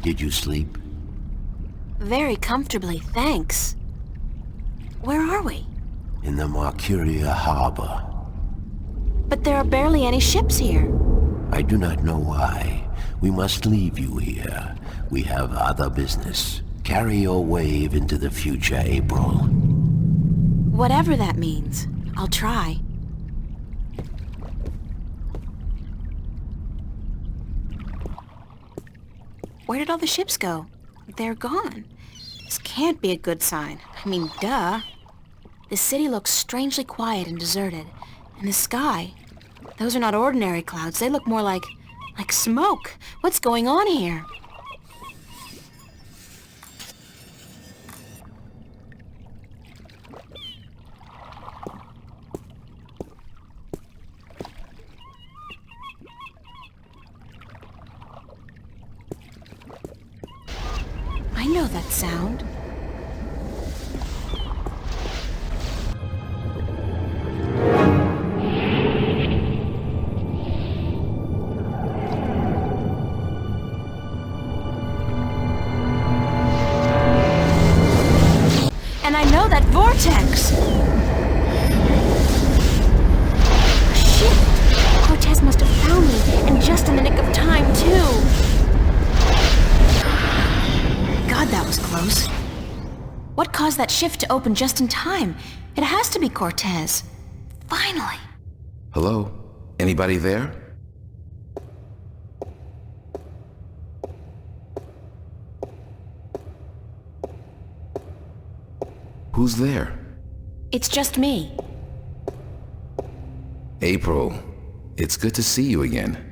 Did you sleep? Very comfortably, thanks. Where are we? In the Marcuria harbor. But there are barely any ships here. I do not know why. We must leave you here. We have other business. Carry your wave into the future, April. Whatever that means, I'll try. Where did all the ships go? They're gone. This can't be a good sign. I mean, duh. The city looks strangely quiet and deserted. And the sky, those are not ordinary clouds. They look more like smoke. What's going on here? I know that sound. And I know that vortex! Shit! Cortez must have found me, and just in the nick of time, too! God, that was close. What caused that shift to open just in time? It has to be Cortez. Finally! Hello? Anybody there? Who's there? It's just me. April, it's good to see you again.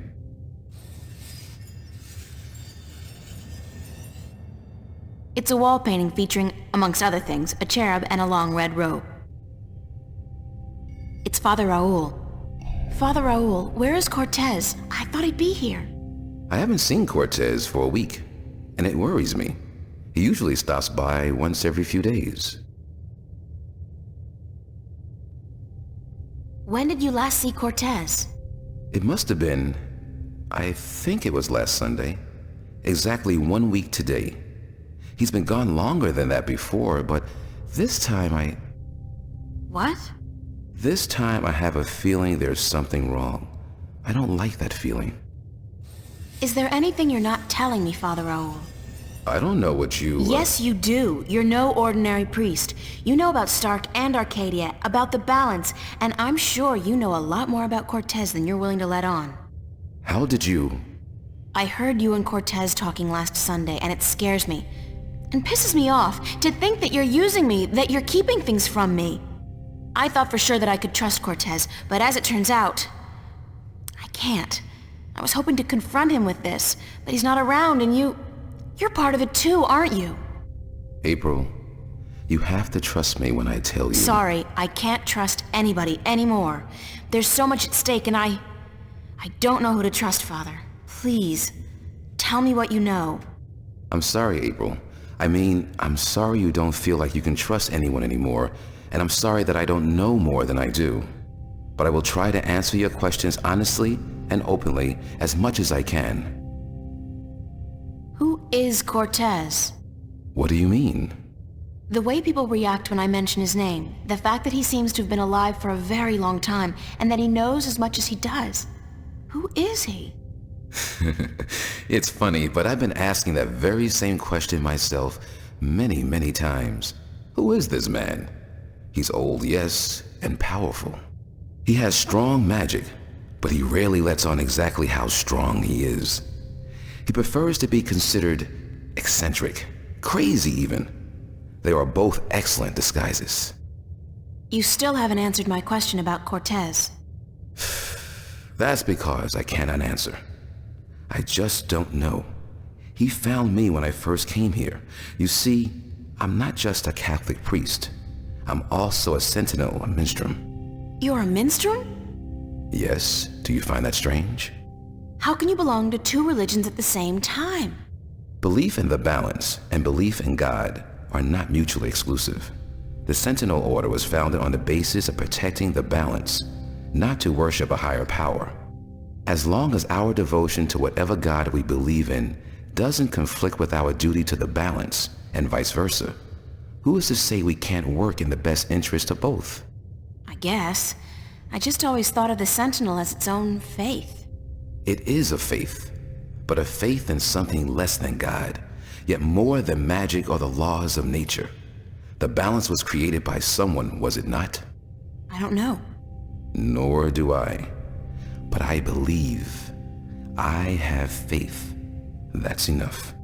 It's a wall painting featuring, amongst other things, a cherub and a long red robe. It's Father Raul. Father Raul, where is Cortez? I thought he'd be here. I haven't seen Cortez for a week, and it worries me. He usually stops by once every few days. When did you last see Cortez? It must have been, I think it was last Sunday. Exactly 1 week today. He's been gone longer than that before, but this time What? This time I have a feeling there's something wrong. I don't like that feeling. Is there anything you're not telling me, Father Raul? I don't know what you... Yes, you do. You're no ordinary priest. You know about Stark and Arcadia, about the balance, and I'm sure you know a lot more about Cortez than you're willing to let on. How did you... I heard you and Cortez talking last Sunday, and it scares me. And pisses me off to think that you're using me, that you're keeping things from me. I thought for sure that I could trust Cortez, but as it turns out, I can't. I was hoping to confront him with this, but he's not around, and you're part of it too, aren't you? April, you have to trust me when I tell you... Sorry, I can't trust anybody anymore. There's so much at stake, and I don't know who to trust, Father. Please, tell me what you know. I'm sorry, April. I mean, I'm sorry you don't feel like you can trust anyone anymore, and I'm sorry that I don't know more than I do. But I will try to answer your questions honestly and openly as much as I can. Who is Cortez? What do you mean? The way people react when I mention his name, the fact that he seems to have been alive for a very long time, and that he knows as much as he does. Who is he? It's funny, but I've been asking that very same question myself many, many times. Who is this man? He's old, yes, and powerful. He has strong magic, but he rarely lets on exactly how strong he is. He prefers to be considered eccentric, crazy even. They are both excellent disguises. You still haven't answered my question about Cortez. That's because I cannot answer. I just don't know. He found me when I first came here. You see, I'm not just a Catholic priest. I'm also a sentinel, a minstrel. You're a minstrel? Yes, do you find that strange? How can you belong to two religions at the same time? Belief in the balance and belief in God are not mutually exclusive. The Sentinel Order was founded on the basis of protecting the balance, not to worship a higher power. As long as our devotion to whatever God we believe in doesn't conflict with our duty to the balance, and vice versa. Who is to say we can't work in the best interest of both? I guess. I just always thought of the Sentinel as its own faith. It is a faith, but a faith in something less than God, yet more than magic or the laws of nature. The balance was created by someone, was it not? I don't know. Nor do I. But I believe. I have faith. That's enough.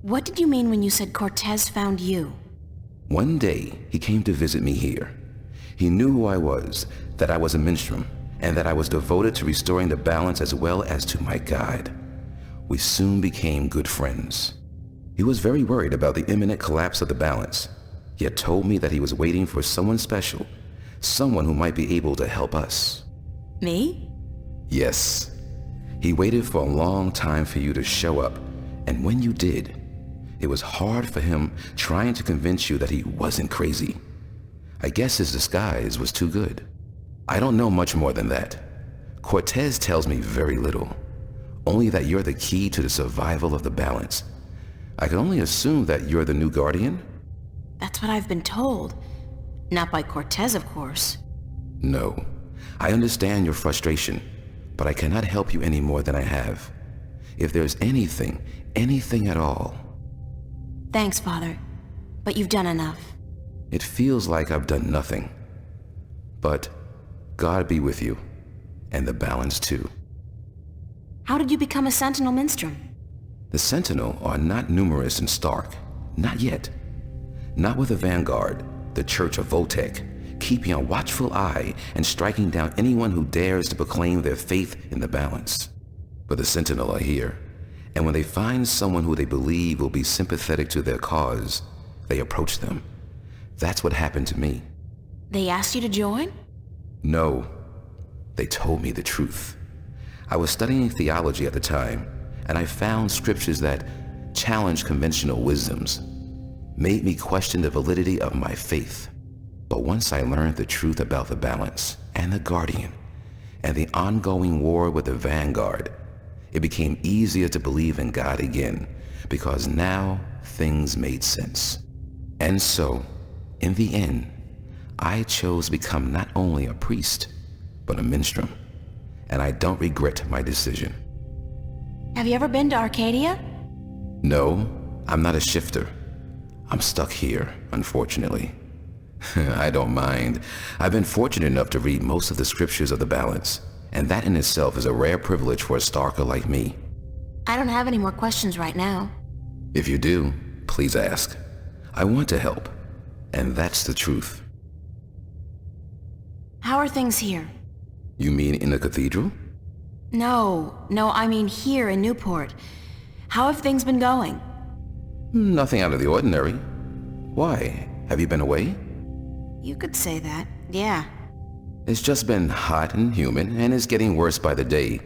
What did you mean when you said Cortez found you? One day, he came to visit me here. He knew who I was, that I was a minstrel, and that I was devoted to restoring the balance as well as to my God. We soon became good friends. He was very worried about the imminent collapse of the balance, yet told me that he was waiting for someone special, someone who might be able to help us. Me? Yes. He waited for a long time for you to show up, and when you did, it was hard for him trying to convince you that he wasn't crazy. I guess his disguise was too good. I don't know much more than that. Cortez tells me very little, only that you're the key to the survival of the balance. I can only assume that you're the new guardian? That's what I've been told. Not by Cortez, of course. No. I understand your frustration, but I cannot help you any more than I have. If there's anything at all. Thanks, Father. But you've done enough. It feels like I've done nothing. But God be with you, and the balance too. How did you become a Sentinel Minstrel? The Sentinel are not numerous in Stark. Not yet. Not with the Vanguard, the Church of Voltec, keeping a watchful eye and striking down anyone who dares to proclaim their faith in the balance. But the Sentinel are here, and when they find someone who they believe will be sympathetic to their cause, they approach them. That's what happened to me. They asked you to join? No. They told me the truth. I was studying theology at the time, and I found scriptures that challenged conventional wisdoms, made me question the validity of my faith. But once I learned the truth about the balance and the Guardian and the ongoing war with the Vanguard, it became easier to believe in God again, because now things made sense. And so, in the end, I chose to become not only a priest, but a minstrel. And I don't regret my decision. Have you ever been to Arcadia? No, I'm not a shifter. I'm stuck here, unfortunately. I don't mind. I've been fortunate enough to read most of the scriptures of the balance, and that in itself is a rare privilege for a Starker like me. I don't have any more questions right now. If you do, please ask. I want to help, and that's the truth. How are things here? You mean in the cathedral? No, I mean here in Newport. How have things been going? Nothing out of the ordinary. Why? Have you been away? You could say that, yeah. It's just been hot and humid, and it's getting worse by the day.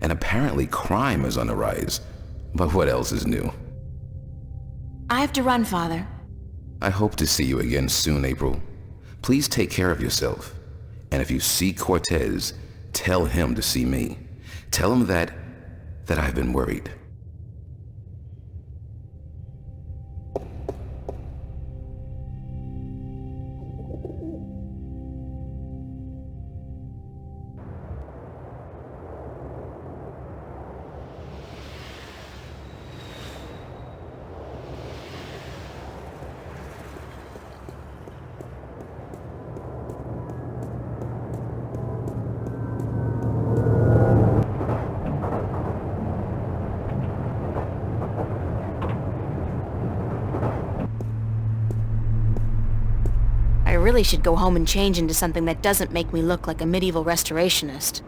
And apparently crime is on the rise. But what else is new? I have to run, Father. I hope to see you again soon, April. Please take care of yourself. And if you see Cortez, tell him to see me. Tell him that I've been worried. I really should go home and change into something that doesn't make me look like a medieval restorationist.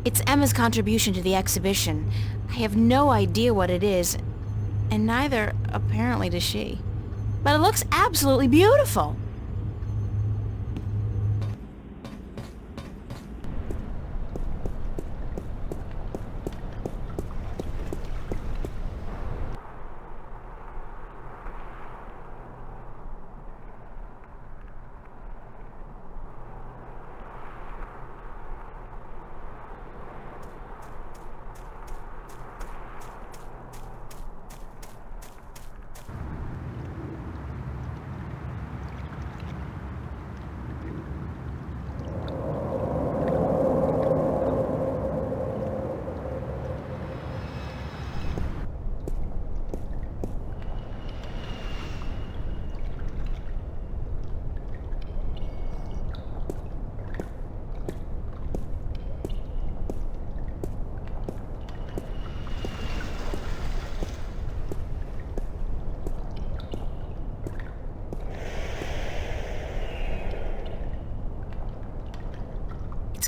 It's Emma's contribution to the exhibition. I have no idea what it is, and neither, apparently, does she. But it looks absolutely beautiful.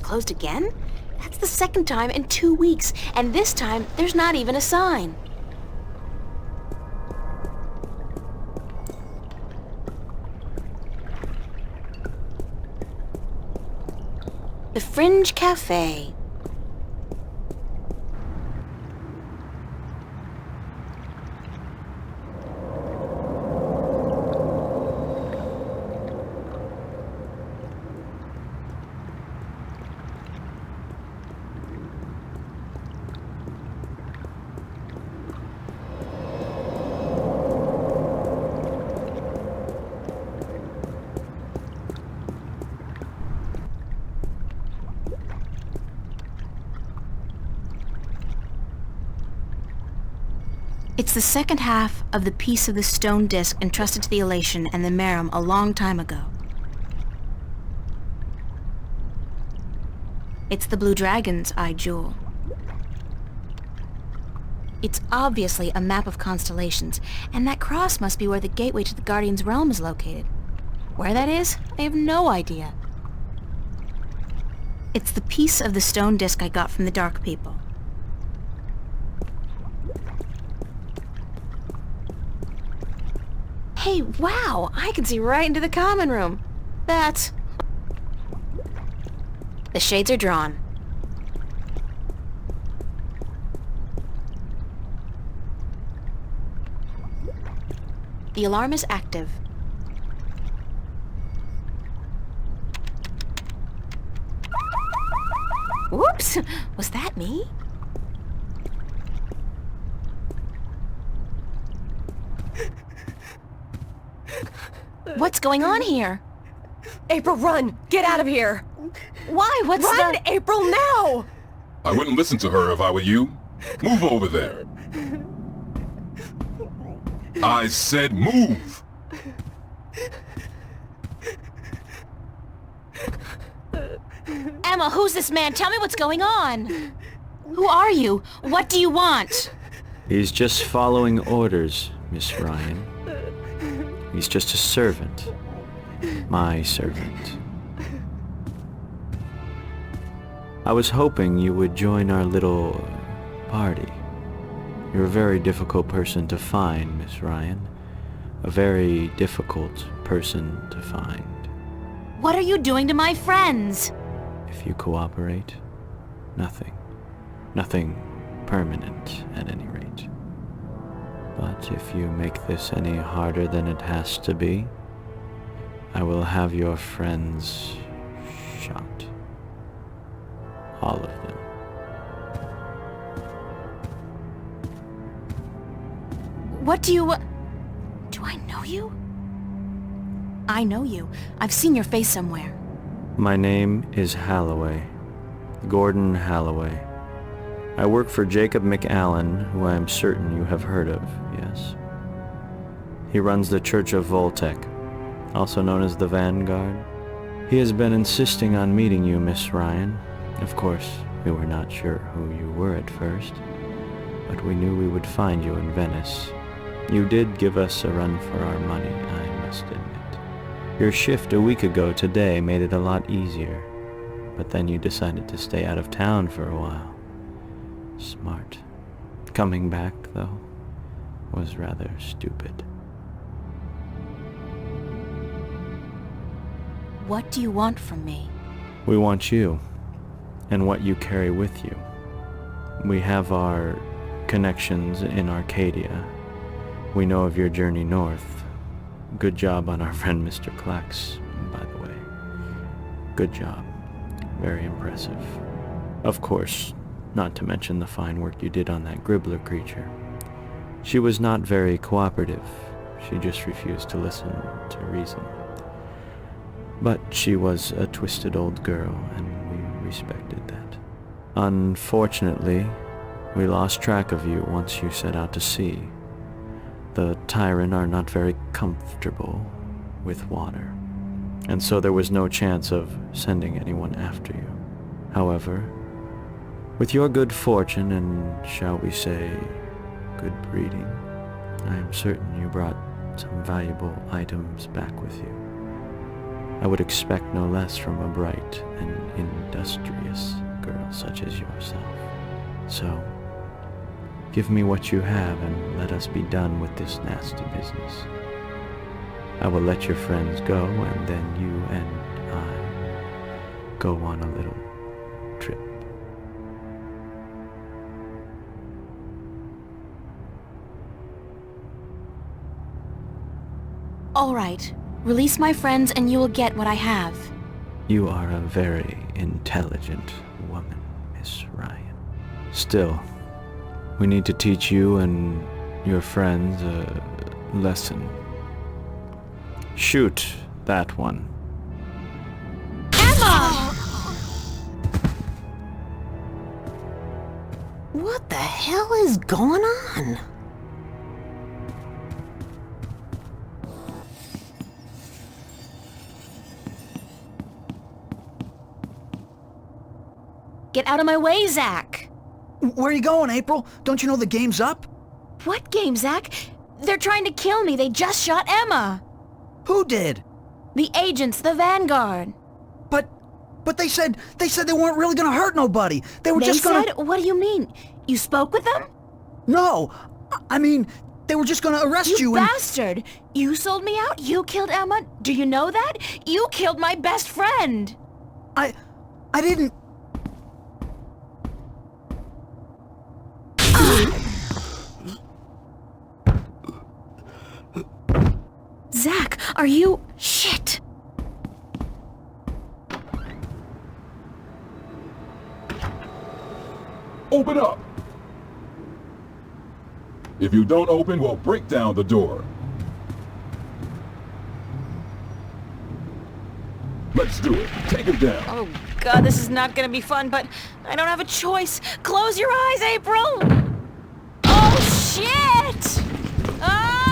Closed again? That's the second time in 2 weeks, and this time there's not even a sign. The Fringe Cafe. It's the second half of the piece of the stone disc entrusted to the Elation and the Merim a long time ago. It's the Blue Dragon's eye jewel. It's obviously a map of constellations, and that cross must be where the gateway to the Guardian's realm is located. Where that is, I have no idea. It's the piece of the stone disc I got from the Dark People. Hey, wow! I can see right into the common room. That's... The shades are drawn. The alarm is active. Whoops! Was that me? What's going on here? April, run! Get out of here! Why? What's Run, the... April, now! I wouldn't listen to her if I were you. Move over there. I said move! Emma, who's this man? Tell me what's going on. Who are you? What do you want? He's just following orders, Miss Ryan. He's just a servant. My servant. I was hoping you would join our little party. You're a very difficult person to find, Miss Ryan. A very difficult person to find. What are you doing to my friends? If you cooperate, nothing. Nothing permanent, at any rate. But if you make this any harder than it has to be, I will have your friends shot. All of them. What do you... Do I know you? I know you. I've seen your face somewhere. My name is Halloway. Gordon Halloway. I work for Jacob McAllen, who I am certain you have heard of, yes? He runs the Church of Voltec, also known as the Vanguard. He has been insisting on meeting you, Miss Ryan. Of course, we were not sure who you were at first, but we knew we would find you in Venice. You did give us a run for our money, I must admit. Your shift a week ago today made it a lot easier. but then you decided to stay out of town for a while. Smart. Coming back, though, was rather stupid. What do you want from me? We want you, and what you carry with you. We have our connections in Arcadia. We know of your journey north. Good job on our friend Mr. Klex, by the way. Good job. Very impressive. Of course, not to mention the fine work you did on that Gribbler creature. She was not very cooperative. She just refused to listen to reason. But she was a twisted old girl, and we respected that. Unfortunately, we lost track of you once you set out to sea. The Tyrant are not very comfortable with water, and so there was no chance of sending anyone after you. However, with your good fortune and, shall we say, good breeding, I am certain you brought some valuable items back with you. I would expect no less from a bright and industrious girl such as yourself. So, give me what you have and let us be done with this nasty business. I will let your friends go, and then you and I go on a little trip. All right. Release my friends and you will get what I have. You are a very intelligent woman, Miss Ryan. Still, we need to teach you and your friends a lesson. Shoot that one. Emma! What the hell is going on? Get out of my way, Zach! Where are you going, April? Don't you know the game's up? What game, Zach? They're trying to kill me. They just shot Emma. Who did? The agents, the Vanguard. But they said they weren't really gonna hurt nobody. They were just gonna... They said? What do you mean? You spoke with them? No, I mean, they were just gonna arrest you and... bastard! You sold me out? You killed Emma? Do you know that? You killed my best friend! I didn't... Zach, are you... Shit! Open up! If you don't open, we'll break down the door. Let's do it. Take it down. Oh god, this is not gonna be fun, but I don't have a choice. Close your eyes, April! Oh shit! Ah!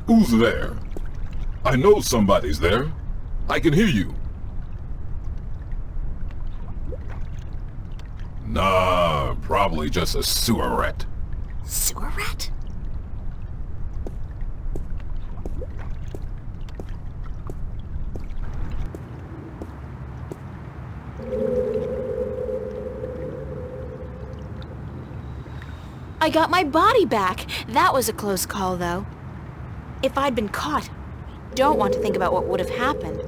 Who's there? I know somebody's there. I can hear you. Nah, probably just a sewer rat. Sewer rat? I got my body back. That was a close call, though. If I'd been caught, I don't want to think about what would have happened.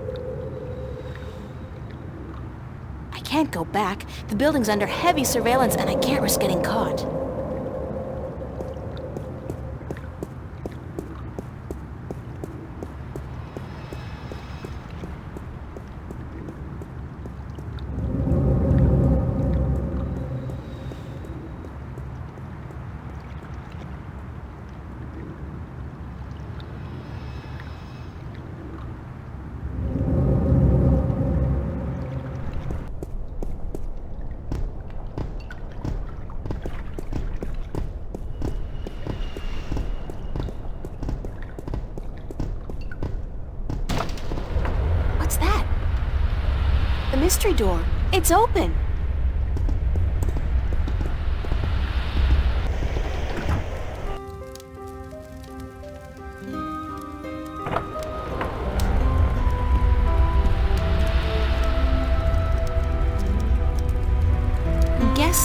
I can't go back. The building's under heavy surveillance, and I can't risk getting caught. pantry door. It's open.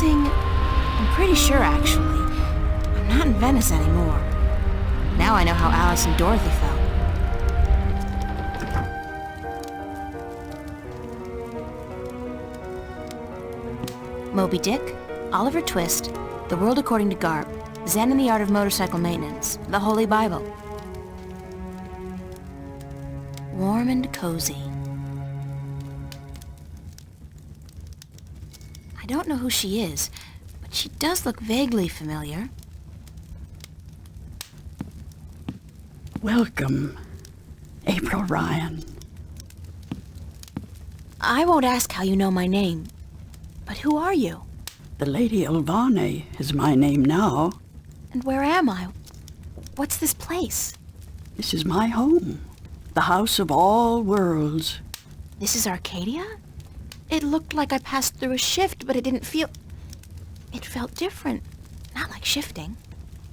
I'm pretty sure, actually. I'm not in Venice anymore. Now I know how Alice and Dorothy felt. Moby Dick, Oliver Twist, The World According to Garp, Zen and the Art of Motorcycle Maintenance, The Holy Bible. Warm and cozy. I don't know who she is, but she does look vaguely familiar. Welcome, April Ryan. I won't ask how you know my name, but who are you? The Lady Elvane is my name now. And where am I? What's this place? This is my home, the house of all worlds. This is Arcadia? It looked like I passed through a shift, but it didn't feel... It felt different. Not like shifting.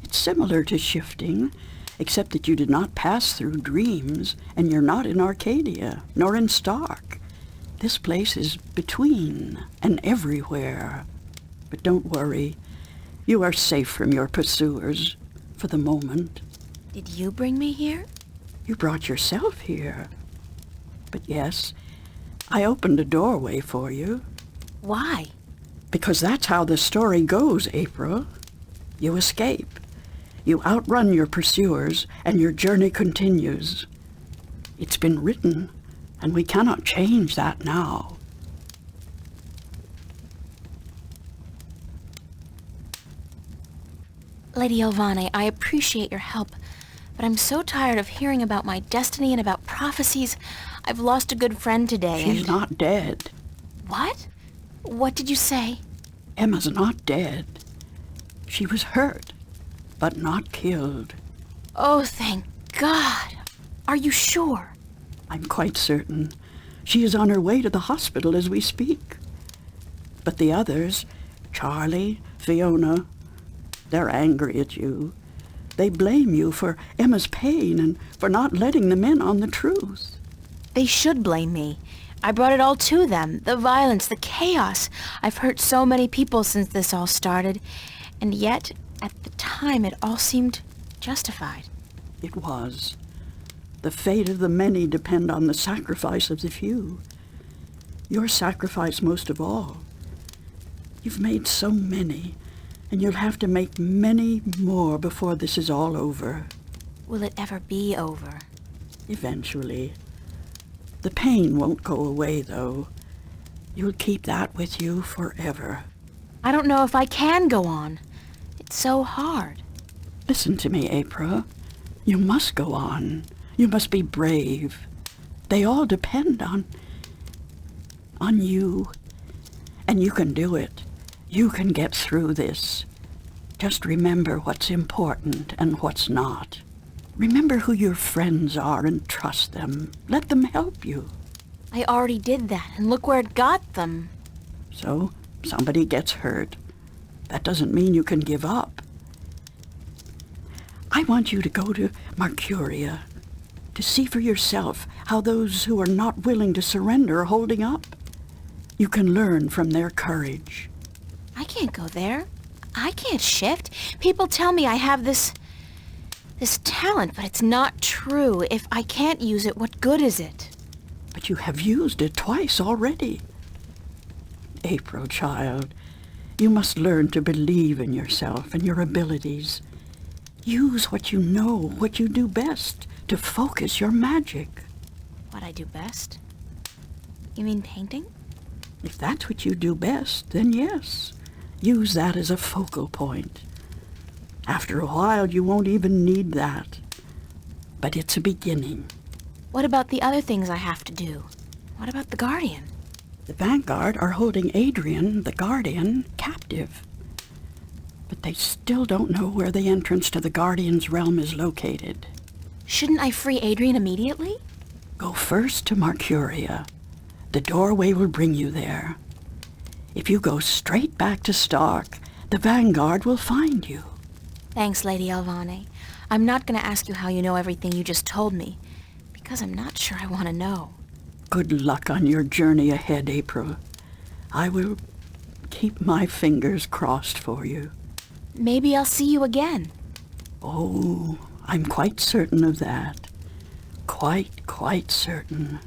It's similar to shifting, except that you did not pass through dreams, and you're not in Arcadia, nor in Stark. This place is between and everywhere. But don't worry. You are safe from your pursuers, for the moment. Did you bring me here? You brought yourself here. But yes, I opened a doorway for you. Why? Because that's how the story goes, April. You escape. You outrun your pursuers, and your journey continues. It's been written, and we cannot change that now. Lady Elvane, I appreciate your help, but I'm so tired of hearing about my destiny and about prophecies. I've lost a good friend today. She's not dead. What? What did you say? Emma's not dead. She was hurt, but not killed. Oh, thank God. Are you sure? I'm quite certain. She is on her way to the hospital as we speak. But the others, Charlie, Fiona, they're angry at you. They blame you for Emma's pain and for not letting them in on the truth. They should blame me. I brought it all to them. The violence, the chaos. I've hurt so many people since this all started. And yet, at the time, it all seemed justified. It was. The fate of the many depend on the sacrifice of the few. Your sacrifice most of all. You've made so many, and you'll have to make many more before this is all over. Will it ever be over? Eventually. The pain won't go away, though. You'll keep that with you forever. I don't know if I can go on. It's so hard. Listen to me, April. You must go on. You must be brave. They all depend on you. And you can do it. You can get through this. Just remember what's important and what's not. Remember who your friends are and trust them. Let them help you. I already did that, and look where it got them. So, somebody gets hurt. That doesn't mean you can give up. I want you to go to Mercuria, to see for yourself how those who are not willing to surrender are holding up. You can learn from their courage. I can't go there. I can't shift. People tell me I have this talent, but it's not true. If I can't use it, what good is it? But you have used it twice already. April, child, you must learn to believe in yourself and your abilities. Use what you know, what you do best, to focus your magic. What I do best? You mean painting? If that's what you do best, then yes. Use that as a focal point. After a while, you won't even need that. But it's a beginning. What about the other things I have to do? What about the Guardian? The Vanguard are holding Adrian, the Guardian, captive. But they still don't know where the entrance to the Guardian's realm is located. Shouldn't I free Adrian immediately? Go first to Mercuria. The doorway will bring you there. If you go straight back to Stark, the Vanguard will find you. Thanks, Lady Alvane. I'm not gonna ask you how you know everything you just told me, because I'm not sure I want to know. Good luck on your journey ahead, April. I will keep my fingers crossed for you. Maybe I'll see you again. Oh, I'm quite certain of that. Quite certain.